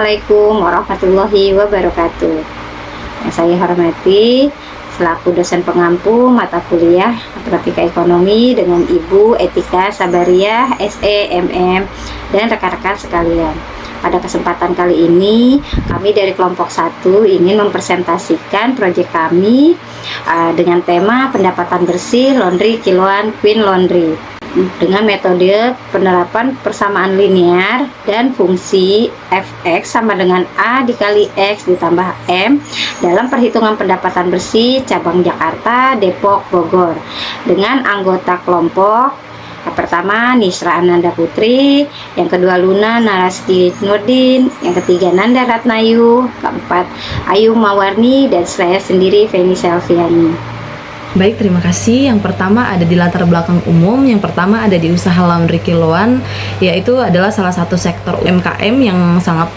Assalamualaikum warahmatullahi wabarakatuh. Yang saya hormati selaku dosen pengampu mata kuliah Matematika Ekonomi dengan Ibu Etika Sabariah, SE, MM, dan rekan-rekan sekalian. Pada kesempatan kali ini, kami dari kelompok 1 ingin mempresentasikan proyek kami dengan tema pendapatan bersih laundry kiloan Queen Laundry dengan metode penerapan persamaan linear dan fungsi fx sama dengan A dikali X ditambah M dalam perhitungan pendapatan bersih cabang Jakarta, Depok, Bogor dengan anggota kelompok yang pertama Nisra Ananda Putri, yang kedua Luna Naraski Nurdin, yang ketiga Nanda Ratnayu, keempat Ayu Mawarni, dan saya sendiri Feni Selviani. Baik, terima kasih. Yang pertama ada di latar belakang umum. Yang pertama ada di usaha laundry kiloan, yaitu adalah salah satu sektor UMKM yang sangat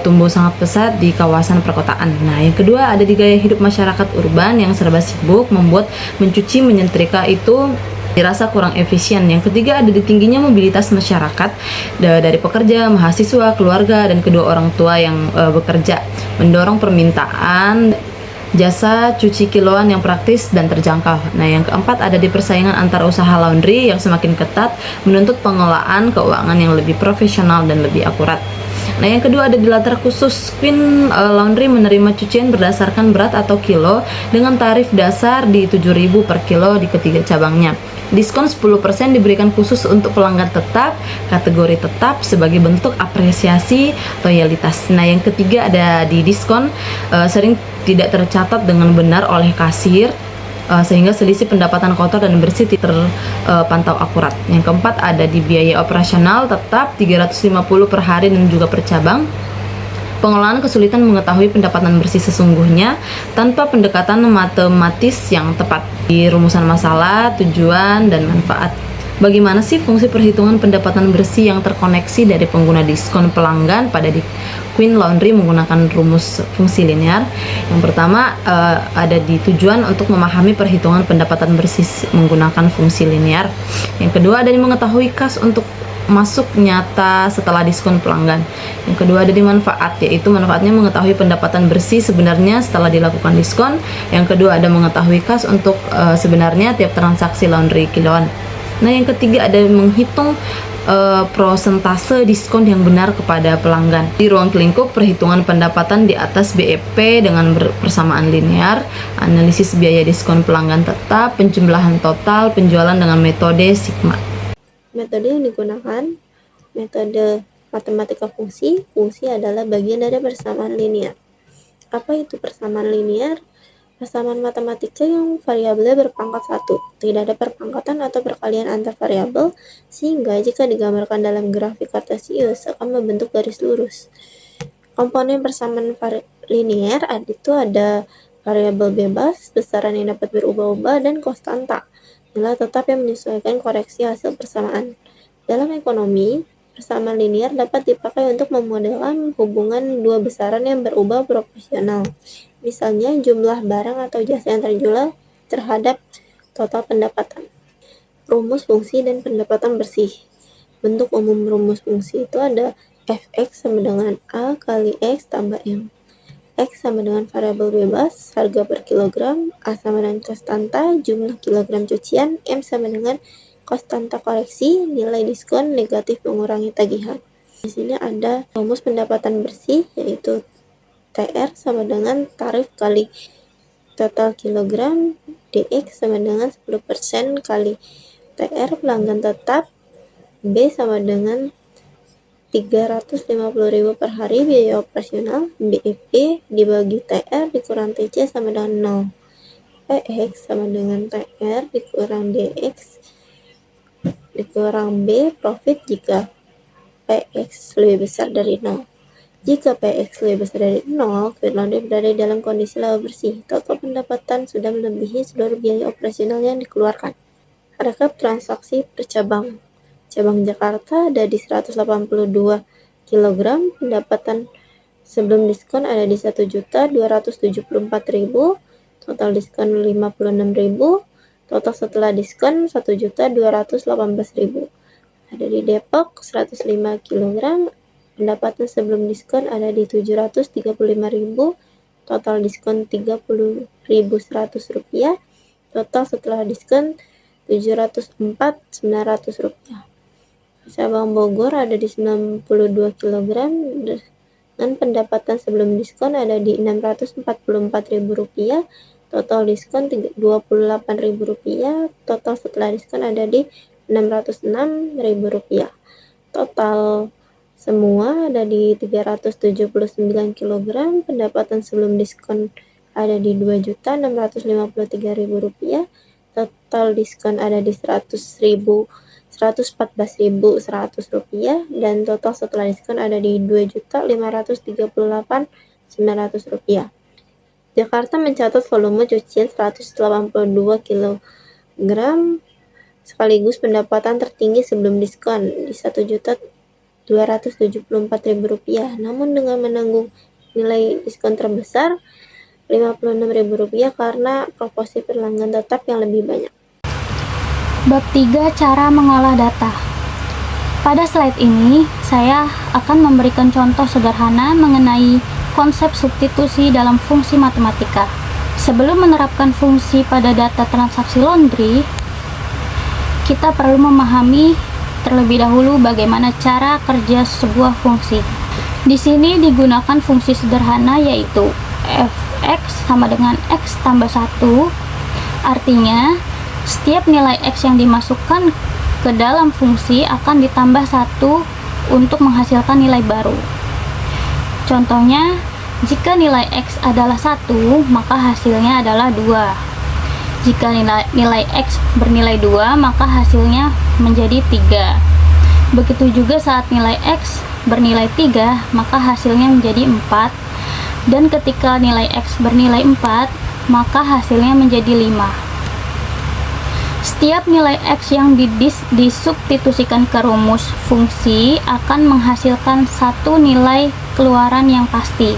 tumbuh sangat pesat di kawasan perkotaan. Nah, yang kedua ada di gaya hidup masyarakat urban yang serba sibuk, membuat mencuci menyetrika itu dirasa kurang efisien. Yang ketiga ada di tingginya mobilitas masyarakat dari pekerja, mahasiswa, keluarga, dan kedua orang tua yang bekerja, mendorong permintaan jasa cuci kiloan yang praktis dan terjangkau. Nah, yang keempat ada di persaingan antar usaha laundry yang semakin ketat, menuntut pengelolaan keuangan yang lebih profesional dan lebih akurat. Nah, yang kedua ada di latar khusus. Queen Laundry menerima cucian berdasarkan berat atau kilo dengan tarif dasar di 7.000 per kilo di ketiga cabangnya. Diskon 10% diberikan khusus untuk pelanggan tetap, kategori tetap sebagai bentuk apresiasi loyalitas. Nah, yang ketiga ada di diskon sering tidak tercatat dengan benar oleh kasir, sehingga selisih pendapatan kotor dan bersih terpantau akurat. Yang keempat ada di biaya operasional tetap 350 per hari dan juga per cabang. Pengelolaan kesulitan mengetahui pendapatan bersih sesungguhnya tanpa pendekatan matematis yang tepat di rumusan masalah, tujuan, dan manfaat. Bagaimana sih fungsi perhitungan pendapatan bersih yang terkoneksi dari pengguna diskon pelanggan pada di Queen Laundry menggunakan rumus fungsi linear? Yang pertama ada di tujuan untuk memahami perhitungan pendapatan bersih menggunakan fungsi linear. Yang kedua ada di mengetahui kas untuk masuk nyata setelah diskon pelanggan. Yang kedua ada di manfaat, yaitu manfaatnya mengetahui pendapatan bersih sebenarnya setelah dilakukan diskon. Yang kedua ada mengetahui kas untuk sebenarnya tiap transaksi laundry kiloan. Nah, yang ketiga ada menghitung prosentase diskon yang benar kepada pelanggan. Di ruang lingkup perhitungan pendapatan di atas BEP dengan persamaan linear, analisis biaya diskon pelanggan tetap, penjumlahan total penjualan dengan metode sigma. Metode yang digunakan, metode matematika fungsi. Fungsi adalah bagian dari persamaan linear. Apa itu persamaan linear? Persamaan matematika yang variabelnya berpangkat 1. Tidak ada perpangkatan atau perkalian antar variabel, sehingga jika digambarkan dalam grafik kartesius akan membentuk garis lurus. Komponen persamaan linear itu ada variabel bebas, besaran yang dapat berubah-ubah, dan konstanta, nilai tetap yang menyesuaikan koreksi hasil persamaan. Dalam ekonomi, persamaan linear dapat dipakai untuk memodelkan hubungan dua besaran yang berubah proporsional. Misalnya jumlah barang atau jasa yang terjual terhadap total pendapatan. Rumus fungsi dan pendapatan bersih. Bentuk umum rumus fungsi itu ada fx sama dengan A kali X tambah M. X sama dengan variabel bebas, harga per kilogram, A sama dengan konstanta, jumlah kilogram cucian, M sama dengan konstanta koreksi, nilai diskon negatif mengurangi tagihan. Di sini ada rumus pendapatan bersih, yaitu TR sama dengan tarif kali total kilogram, DX sama dengan 10% kali TR pelanggan tetap, B sama dengan 350.000 per hari biaya operasional, BEP dibagi TR dikurang TC sama dengan 0. PX sama dengan TR dikurang DX dikurang B profit jika PX lebih besar dari 0. Jika PX lebih besar dari 0, Queen Laundry berada dalam kondisi laba bersih. Total pendapatan sudah melebihi seluruh biaya operasional yang dikeluarkan. Rekap transaksi per cabang. Cabang Jakarta ada di 182 kg, pendapatan sebelum diskon ada di 1.274.000, total diskon 56.000, total setelah diskon 1.218.000. Ada di Depok 105 kg, pendapatan sebelum diskon ada di 735.000, total diskon 30.100 rupiah, total setelah diskon 704.900 rupiah. Cabang Bogor ada di 92 kg dengan pendapatan sebelum diskon ada di 644.000 rupiah, total diskon 28.000 rupiah, total setelah diskon ada di 606.000 rupiah. Total semua ada di 379 kg, pendapatan sebelum diskon ada di 2.653.000 rupiah, total diskon ada di 114.100 rupiah, dan total setelah diskon ada di 2.538.900 rupiah. Jakarta mencatat volume cucian 182 kg sekaligus pendapatan tertinggi sebelum diskon di 1.274.000 rupiah, namun dengan menanggung nilai diskon terbesar 56.000 rupiah karena proporsi pelanggan tetap yang lebih banyak. Bab 3. Cara mengolah data. Pada slide ini, saya akan memberikan contoh sederhana mengenai konsep substitusi dalam fungsi matematika. Sebelum menerapkan fungsi pada data transaksi laundry, kita perlu memahami terlebih dahulu bagaimana cara kerja sebuah fungsi. Di sini digunakan fungsi sederhana yaitu fx sama dengan x tambah 1. Artinya, setiap nilai x yang dimasukkan ke dalam fungsi akan ditambah 1 untuk menghasilkan nilai baru. Contohnya, jika nilai x adalah 1, maka hasilnya adalah 2. Jika nilai x bernilai 2, maka hasilnya menjadi 3. Begitu juga saat nilai x bernilai 3, maka hasilnya menjadi 4. Dan ketika nilai x bernilai 4, maka hasilnya menjadi 5. Setiap nilai x yang disubstitusikan ke rumus fungsi akan menghasilkan satu nilai keluaran yang pasti.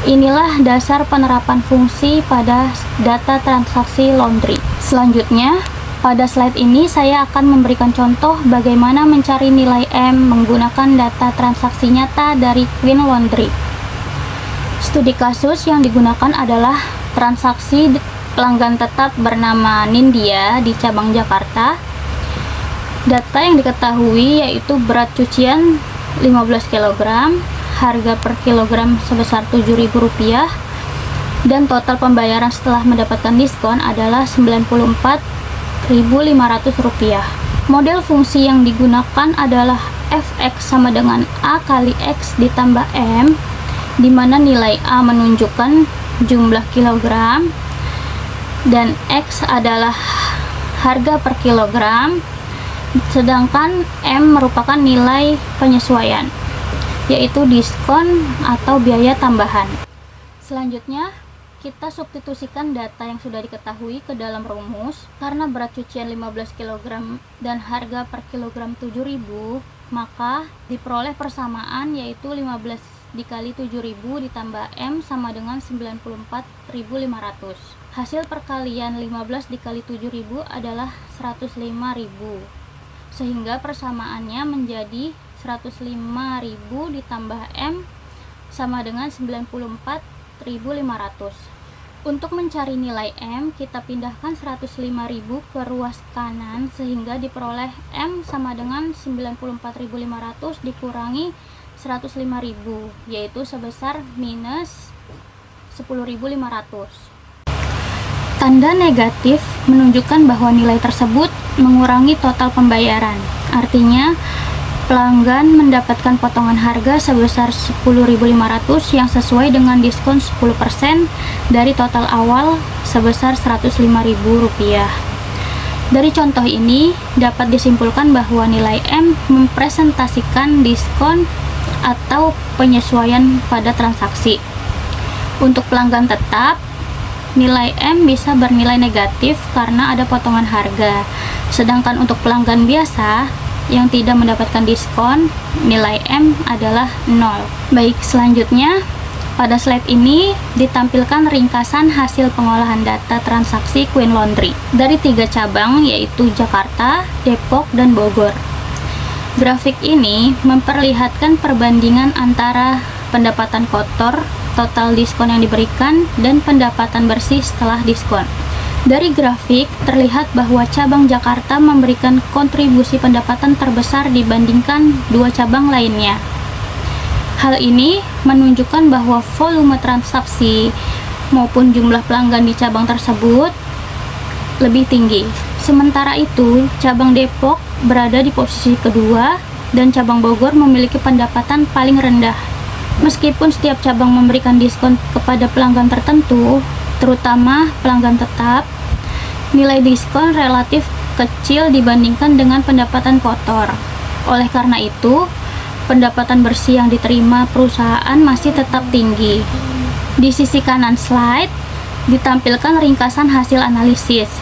Inilah dasar penerapan fungsi pada data transaksi laundry. Selanjutnya, pada slide ini saya akan memberikan contoh bagaimana mencari nilai M menggunakan data transaksi nyata dari Queen Laundry. Studi kasus yang digunakan adalah transaksi pelanggan tetap bernama Nindya di cabang Jakarta. Data yang diketahui yaitu berat cucian 15 kg, harga per kilogram sebesar Rp7.000, dan total pembayaran setelah mendapatkan diskon adalah Rp94.500. Model fungsi yang digunakan adalah fx sama dengan a kali x ditambah m, di mana nilai a menunjukkan jumlah kilogram dan x adalah harga per kilogram, sedangkan m merupakan nilai penyesuaian, yaitu diskon atau biaya tambahan. Selanjutnya, kita substitusikan data yang sudah diketahui ke dalam rumus. Karena berat cucian 15 kg dan harga per kilogram 7.000, maka diperoleh persamaan yaitu 15 dikali 7.000 ditambah M sama dengan 94.500. Hasil perkalian 15 dikali 7.000 adalah 105.000, sehingga persamaannya menjadi 105.000 ditambah M sama dengan 94.500. Untuk mencari nilai M, kita pindahkan 105.000 ke ruas kanan sehingga diperoleh M sama dengan 94.500 dikurangi 105.000, yaitu sebesar minus 10.500. Tanda negatif menunjukkan bahwa nilai tersebut mengurangi total pembayaran. Artinya, pelanggan mendapatkan potongan harga sebesar 10.500 yang sesuai dengan diskon 10% dari total awal sebesar Rp105.000. Dari contoh ini dapat disimpulkan bahwa nilai M mempresentasikan diskon atau penyesuaian pada transaksi. Untuk pelanggan tetap, nilai M bisa bernilai negatif karena ada potongan harga. Sedangkan untuk pelanggan biasa yang tidak mendapatkan diskon, nilai M adalah 0. Baik, selanjutnya pada slide ini ditampilkan ringkasan hasil pengolahan data transaksi Queen Laundry dari 3 cabang, yaitu Jakarta, Depok, dan Bogor. Grafik ini memperlihatkan perbandingan antara pendapatan kotor, total diskon yang diberikan, dan pendapatan bersih setelah diskon. Dari grafik, terlihat bahwa cabang Jakarta memberikan kontribusi pendapatan terbesar dibandingkan dua cabang lainnya. Hal ini menunjukkan bahwa volume transaksi maupun jumlah pelanggan di cabang tersebut lebih tinggi. Sementara itu, cabang Depok berada di posisi kedua dan cabang Bogor memiliki pendapatan paling rendah. Meskipun setiap cabang memberikan diskon kepada pelanggan tertentu, terutama pelanggan tetap, nilai diskon relatif kecil dibandingkan dengan pendapatan kotor. Oleh karena itu, pendapatan bersih yang diterima perusahaan masih tetap tinggi. Di sisi kanan slide ditampilkan ringkasan hasil analisis.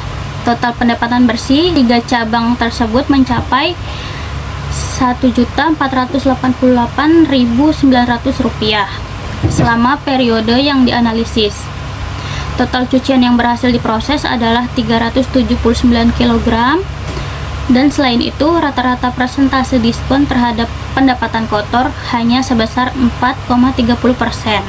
Total pendapatan bersih 3 cabang tersebut mencapai Rp1.488.900 selama periode yang dianalisis. Total cucian yang berhasil diproses adalah 379 kg, dan selain itu rata-rata persentase diskon terhadap pendapatan kotor hanya sebesar 4,30%.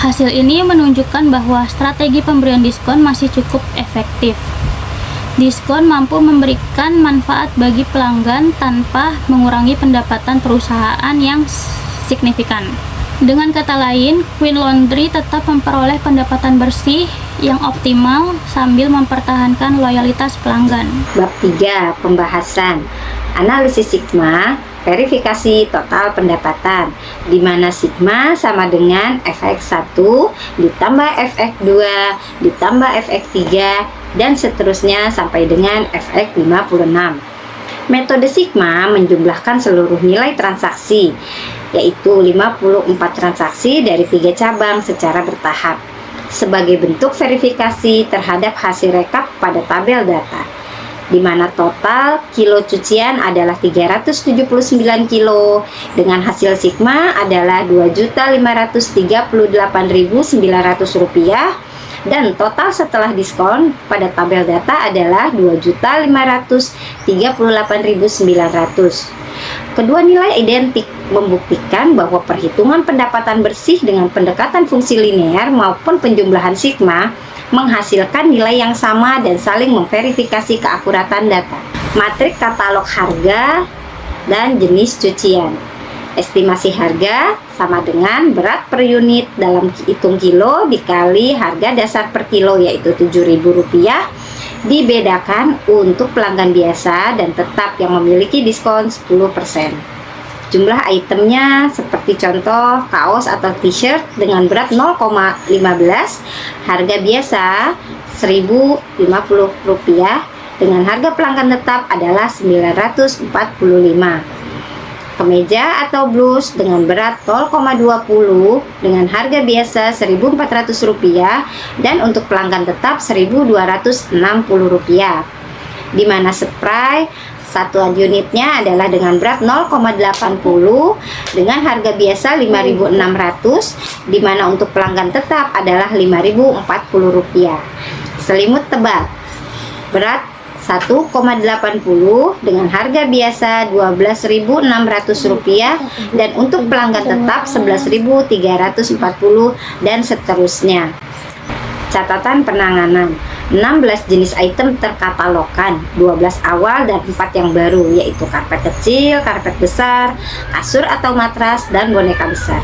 Hasil ini menunjukkan bahwa strategi pemberian diskon masih cukup efektif. Diskon mampu memberikan manfaat bagi pelanggan tanpa mengurangi pendapatan perusahaan yang signifikan. Dengan kata lain, Queen Laundry tetap memperoleh pendapatan bersih yang optimal sambil mempertahankan loyalitas pelanggan. Bab 3. Pembahasan analisis sigma, verifikasi total pendapatan, di mana sigma sama dengan fx1 ditambah fx2 ditambah fx3 dan seterusnya sampai dengan fx56. Metode sigma menjumlahkan seluruh nilai transaksi, yaitu 54 transaksi dari 3 cabang secara bertahap, sebagai bentuk verifikasi terhadap hasil rekap pada tabel data, di mana total kilo cucian adalah 379 kilo dengan hasil sigma adalah Rp2.538.900 dan total setelah diskon pada tabel data adalah Rp2.538.900. Kedua nilai identik, membuktikan bahwa perhitungan pendapatan bersih dengan pendekatan fungsi linear maupun penjumlahan sigma menghasilkan nilai yang sama dan saling memverifikasi keakuratan data. Matrik katalog harga dan jenis cucian. Estimasi harga sama dengan berat per unit dalam hitung kilo dikali harga dasar per kilo, yaitu Rp7.000, dibedakan untuk pelanggan biasa dan tetap yang memiliki diskon 10%. Jumlah itemnya seperti contoh kaos atau t-shirt dengan berat 0,15, harga biasa Rp1.050, dengan harga pelanggan tetap adalah Rp945. Kemeja atau blus dengan berat 0,20 dengan harga biasa Rp1.400 dan untuk pelanggan tetap Rp1.260, di mana spray satu unitnya adalah dengan berat 0,80 dengan harga biasa Rp5.600, di mana untuk pelanggan tetap adalah Rp5.040. Selimut tebal berat 1,80 dengan harga biasa Rp12.600 dan untuk pelanggan tetap Rp11.340 dan seterusnya. Catatan penanganan: 16 jenis item terkatalogkan, 12 awal dan 4 yang baru, yaitu karpet kecil, karpet besar, kasur atau matras, dan boneka besar.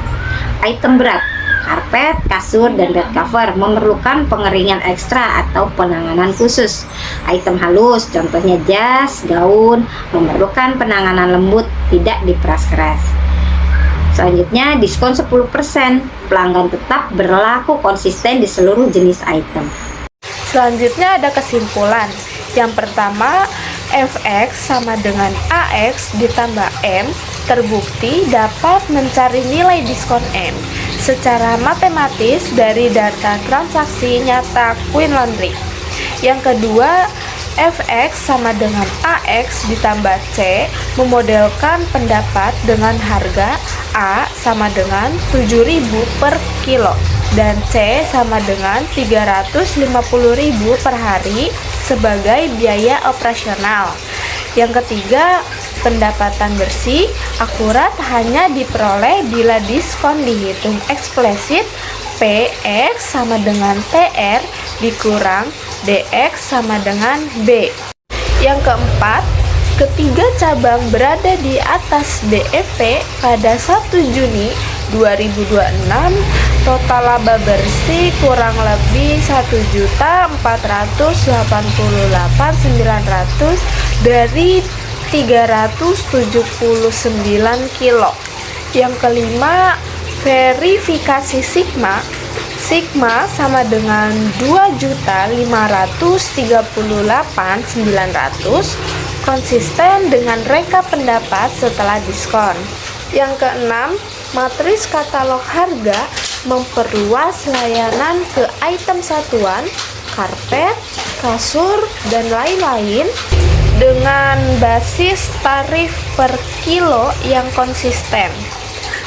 Item berat: karpet, kasur, dan bed cover memerlukan pengeringan ekstra atau penanganan khusus. Item halus, contohnya jas, gaun, memerlukan penanganan lembut, tidak diperas keras. Selanjutnya, diskon 10%. Pelanggan tetap berlaku konsisten di seluruh jenis item. Selanjutnya ada kesimpulan. Yang pertama, Fx sama dengan Ax ditambah M terbukti dapat mencari nilai diskon M secara matematis dari data transaksi nyata Queen Laundry. Yang kedua, Fx sama dengan Ax ditambah C memodelkan pendapat dengan harga A sama dengan Rp7.000 per kilo dan C sama dengan Rp350.000 per hari sebagai biaya operasional. Yang ketiga, Pendapatan bersih akurat hanya diperoleh bila diskon dihitung eksplisit PX sama dengan TR dikurang DX sama dengan B. Yang keempat, ketiga cabang berada di atas DEP pada 1 Juni 2026, total laba bersih kurang lebih 1.488.900 dari 379 kilo. Yang kelima, verifikasi sigma sama dengan 2.538.900, konsisten dengan reka pendapat setelah diskon. Yang keenam, matris katalog harga memperluas layanan ke item satuan, karpet, kasur, dan lain-lain dengan basis tarif per kilo yang konsisten.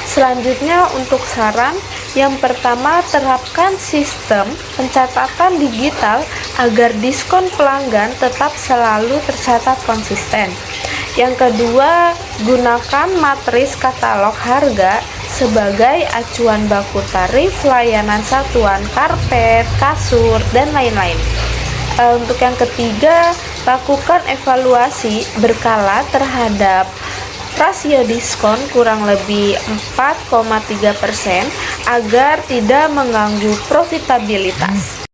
Selanjutnya untuk saran, yang pertama terapkan sistem pencatatan digital agar diskon pelanggan tetap selalu tercatat konsisten. Yang kedua, gunakan matris katalog harga sebagai acuan baku tarif layanan satuan karpet, kasur, dan lain-lain. Untuk yang ketiga, lakukan evaluasi berkala terhadap rasio diskon kurang lebih 4,3% agar tidak mengganggu profitabilitas.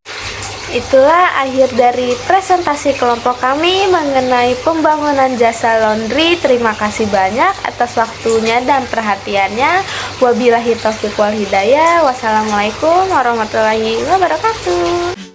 Itulah akhir dari presentasi kelompok kami mengenai pembangunan jasa laundry. Terima kasih banyak atas waktunya dan perhatiannya. Wabillahi taufiq wal hidayah. Wassalamualaikum warahmatullahi wabarakatuh.